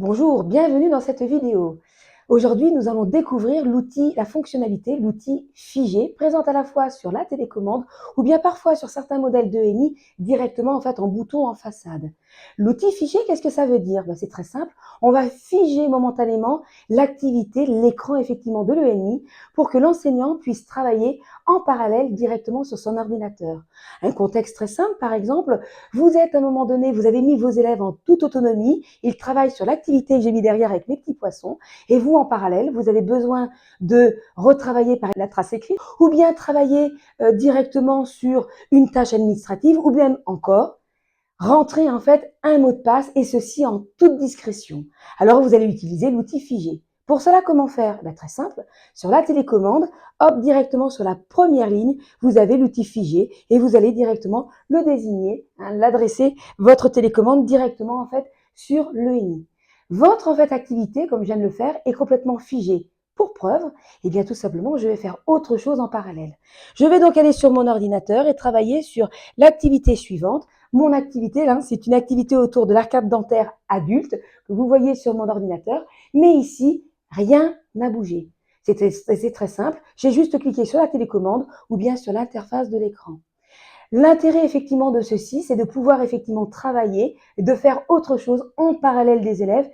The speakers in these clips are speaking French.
Bonjour, bienvenue dans cette vidéo. Aujourd'hui, nous allons découvrir la fonctionnalité, l'outil figé, présent à la fois sur la télécommande ou bien parfois sur certains modèles de ENI directement en bouton en façade. L'outil figé, qu'est-ce que ça veut dire? C'est très simple. On va figer momentanément l'activité, l'écran effectivement de l'ENI pour que l'enseignant puisse travailler en parallèle directement sur son ordinateur. Un contexte très simple, par exemple, vous êtes à un moment donné, vous avez mis vos élèves en toute autonomie, ils travaillent sur l'activité que j'ai mis derrière avec mes petits poissons, et vous, en parallèle, vous avez besoin de retravailler par la trace écrite, ou bien travailler directement sur une tâche administrative, ou bien encore rentrer un mot de passe, et ceci en toute discrétion. Alors vous allez utiliser l'outil figé. Pour cela, comment faire? Très simple, sur la télécommande, hop, directement sur la première ligne, vous avez l'outil figé et vous allez directement le désigner, l'adresser, votre télécommande directement sur l'ENI. Votre activité, comme je viens de le faire, est complètement figée. Pour preuve, tout simplement, je vais faire autre chose en parallèle. Je vais donc aller sur mon ordinateur et travailler sur l'activité suivante. Mon activité, là, c'est une activité autour de l'arcade dentaire adulte que vous voyez sur mon ordinateur, mais ici, rien n'a bougé. C'est très simple, j'ai juste cliqué sur la télécommande ou bien sur l'interface de l'écran. L'intérêt effectivement de ceci, c'est de pouvoir effectivement travailler et de faire autre chose en parallèle des élèves.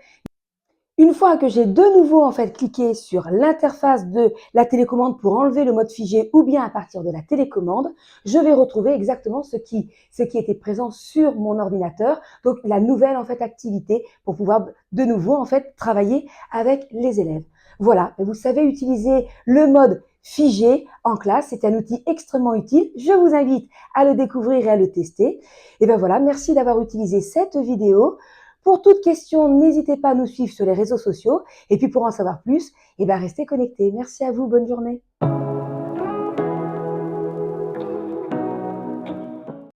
Une fois que j'ai de nouveau cliqué sur l'interface de la télécommande pour enlever le mode figé ou bien à partir de la télécommande, je vais retrouver exactement ce qui était présent sur mon ordinateur, donc la nouvelle activité pour pouvoir de nouveau travailler avec les élèves. Voilà, vous savez utiliser le mode figé en classe, c'est un outil extrêmement utile. Je vous invite à le découvrir et à le tester. Et bien voilà, merci d'avoir utilisé cette vidéo. Pour toute question, n'hésitez pas à nous suivre sur les réseaux sociaux. Et puis pour en savoir plus, restez connectés. Merci à vous, bonne journée.